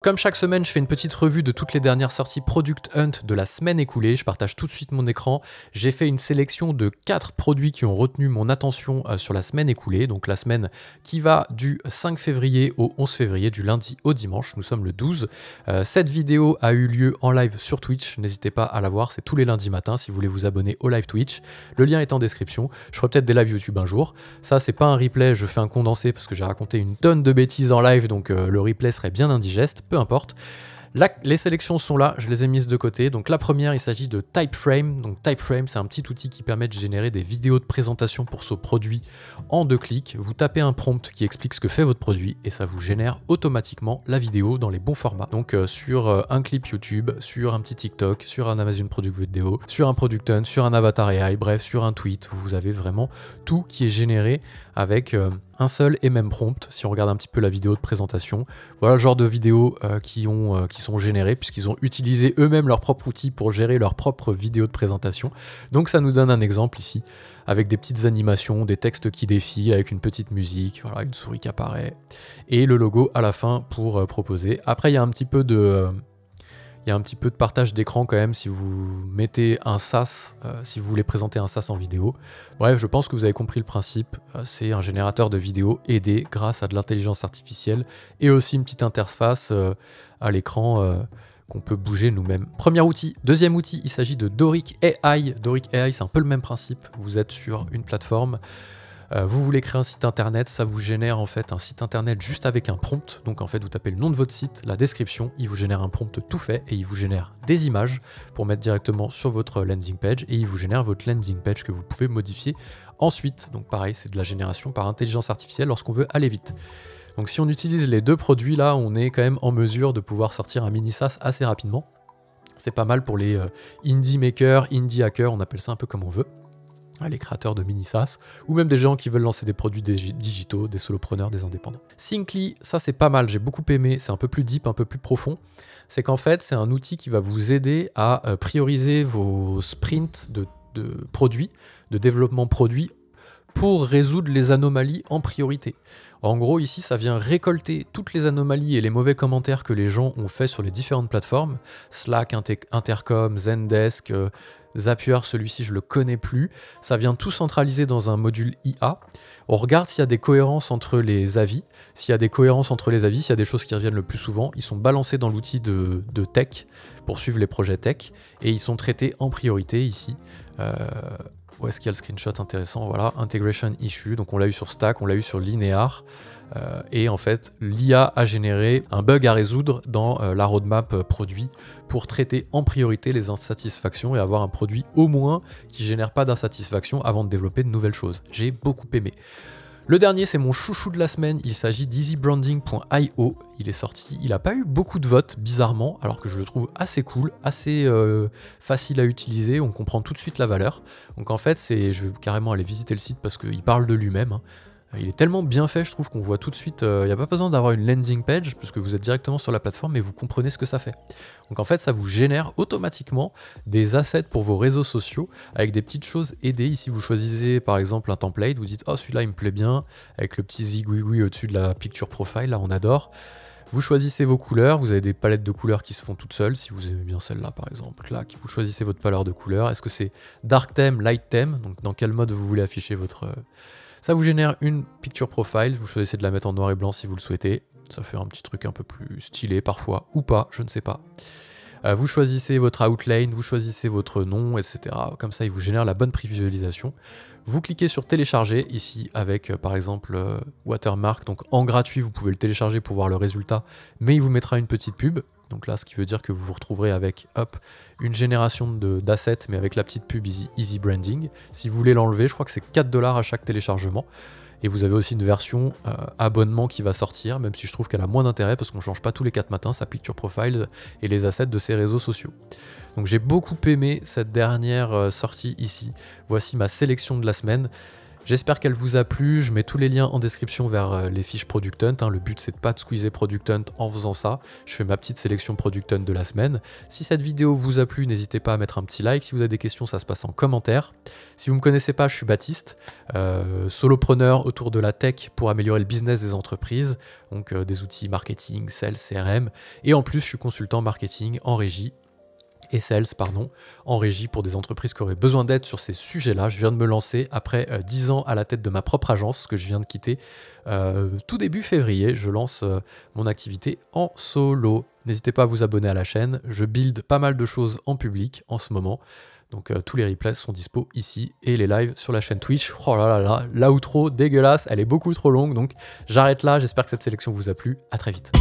Comme chaque semaine, je fais une petite revue de toutes les dernières sorties Product Hunt de la semaine écoulée. Je partage tout de suite mon écran. J'ai fait une sélection de 4 produits qui ont retenu mon attention sur la semaine écoulée. Donc la semaine qui va du 5 février au 11 février, du lundi au dimanche. Nous sommes le 12. Cette vidéo a eu lieu en live sur Twitch. N'hésitez pas à la voir, c'est tous les lundis matins si vous voulez vous abonner au live Twitch. Le lien est en description. Je ferai peut-être des lives YouTube un jour. Ça, c'est pas un replay, je fais un condensé parce que j'ai raconté une tonne de bêtises en live, donc le replay serait bien indigeste. Peu importe. Les sélections sont là, je les ai mises de côté. Donc la première, il s'agit de Typeframe. Donc Typeframe, c'est un petit outil qui permet de générer des vidéos de présentation pour ce produit en 2 clics. Vous tapez un prompt qui explique ce que fait votre produit et ça vous génère automatiquement la vidéo dans les bons formats. Donc sur un clip YouTube, sur un petit TikTok, sur un Amazon Product Video, sur un Product Hunt, sur un Avatar AI, bref, sur un tweet, vous avez vraiment tout qui est généré avec un seul et même prompt. Si on regarde un petit peu la vidéo de présentation, voilà le genre de vidéos qui sont générées puisqu'ils ont utilisé eux-mêmes leur propre outil pour gérer leur propre vidéo de présentation. Donc ça nous donne un exemple ici avec des petites animations, des textes qui défilent avec une petite musique, voilà, une souris qui apparaît et le logo à la fin pour proposer. Après il y a un petit peu de partage d'écran quand même si vous mettez un SaaS, si vous voulez présenter un SaaS en vidéo. Bref, je pense que vous avez compris le principe. C'est un générateur de vidéos aidé grâce à de l'intelligence artificielle et aussi une petite interface à l'écran qu'on peut bouger nous-mêmes. Premier outil. Deuxième outil, il s'agit de Doric AI. Doric AI, c'est un peu le même principe. Vous êtes sur une plateforme. Vous voulez créer un site internet, ça vous génère en fait un site internet juste avec un prompt. Donc en fait, vous tapez le nom de votre site, la description, il vous génère un prompt tout fait et il vous génère des images pour mettre directement sur votre landing page et il vous génère votre landing page que vous pouvez modifier ensuite. Donc pareil, c'est de la génération par intelligence artificielle lorsqu'on veut aller vite. Donc si on utilise les deux produits là, on est quand même en mesure de pouvoir sortir un mini SaaS assez rapidement. C'est pas mal pour les indie makers, indie hackers, on appelle ça un peu comme on veut. Les créateurs de mini SaaS, ou même des gens qui veulent lancer des produits digitaux, des solopreneurs, des indépendants. Syncly, ça c'est pas mal, j'ai beaucoup aimé, c'est un peu plus deep, un peu plus profond. C'est qu'en fait, c'est un outil qui va vous aider à prioriser vos sprints de produits, de développement produit, pour résoudre les anomalies en priorité. En gros, ici, ça vient récolter toutes les anomalies et les mauvais commentaires que les gens ont fait sur les différentes plateformes. Slack, Intercom, Zendesk, Zapier, celui-ci je le connais plus. Ça vient tout centraliser dans un module IA. On regarde s'il y a des cohérences entre les avis. S'il y a des cohérences entre les avis, s'il y a des choses qui reviennent le plus souvent, ils sont balancés dans l'outil de tech pour suivre les projets tech et ils sont traités en priorité ici. Où est-ce qu'il y a le screenshot intéressant? Voilà, Integration Issue, donc on l'a eu sur Stack, on l'a eu sur Linear, et en fait, l'IA a généré un bug à résoudre dans la roadmap produit pour traiter en priorité les insatisfactions et avoir un produit au moins qui génère pas d'insatisfaction avant de développer de nouvelles choses. J'ai beaucoup aimé. Le dernier, c'est mon chouchou de la semaine, il s'agit d'easybranding.io. Il est sorti, il n'a pas eu beaucoup de votes, bizarrement, alors que je le trouve assez cool, assez facile à utiliser, on comprend tout de suite la valeur. Donc en fait, je vais carrément aller visiter le site parce qu'il parle de lui-même. Hein. Il est tellement bien fait, je trouve qu'on voit tout de suite, il n'y a pas besoin d'avoir une landing page, parce que vous êtes directement sur la plateforme et vous comprenez ce que ça fait. Donc en fait, ça vous génère automatiquement des assets pour vos réseaux sociaux, avec des petites choses aidées. Ici, vous choisissez par exemple un template, vous dites « Oh, celui-là, il me plaît bien », avec le petit zigouigoui au-dessus de la picture profile, là, on adore. Vous choisissez vos couleurs, vous avez des palettes de couleurs qui se font toutes seules, si vous aimez bien celle-là par exemple, là, vous choisissez votre palette de couleurs. Est-ce que c'est dark theme, light theme, donc dans quel mode vous voulez afficher votre... Ça vous génère une picture profile, vous choisissez de la mettre en noir et blanc si vous le souhaitez. Ça fait un petit truc un peu plus stylé parfois, ou pas, je ne sais pas. Vous choisissez votre outline, vous choisissez votre nom, etc. Comme ça, il vous génère la bonne prévisualisation. Vous cliquez sur télécharger, ici avec par exemple Watermark. Donc en gratuit, vous pouvez le télécharger pour voir le résultat, mais il vous mettra une petite pub. Donc là, ce qui veut dire que vous vous retrouverez avec, hop, une génération d'assets, mais avec la petite pub Easy Branding. Si vous voulez l'enlever, je crois que c'est 4 $ à chaque téléchargement. Et vous avez aussi une version abonnement qui va sortir, même si je trouve qu'elle a moins d'intérêt parce qu'on ne change pas tous les 4 matins sa picture profile et les assets de ses réseaux sociaux. Donc j'ai beaucoup aimé cette dernière sortie ici. Voici ma sélection de la semaine. J'espère qu'elle vous a plu, je mets tous les liens en description vers les fiches Product Hunt, hein. Le but c'est de pas de squeezer Product Hunt en faisant ça, je fais ma petite sélection Product Hunt de la semaine. Si cette vidéo vous a plu, n'hésitez pas à mettre un petit like, si vous avez des questions ça se passe en commentaire. Si vous me connaissez pas, je suis Baptiste, solopreneur autour de la tech pour améliorer le business des entreprises, donc des outils marketing, sales, CRM, et en plus je suis consultant marketing en régie, et sales, pardon, en régie pour des entreprises qui auraient besoin d'aide sur ces sujets-là. Je viens de me lancer après 10 ans à la tête de ma propre agence que je viens de quitter tout début février. Je lance mon activité en solo. N'hésitez pas à vous abonner à la chaîne. Je build pas mal de choses en public en ce moment. Donc tous les replays sont dispo ici et les lives sur la chaîne Twitch. Oh là là là, l'outro dégueulasse, elle est beaucoup trop longue. Donc j'arrête là. J'espère que cette sélection vous a plu. À très vite.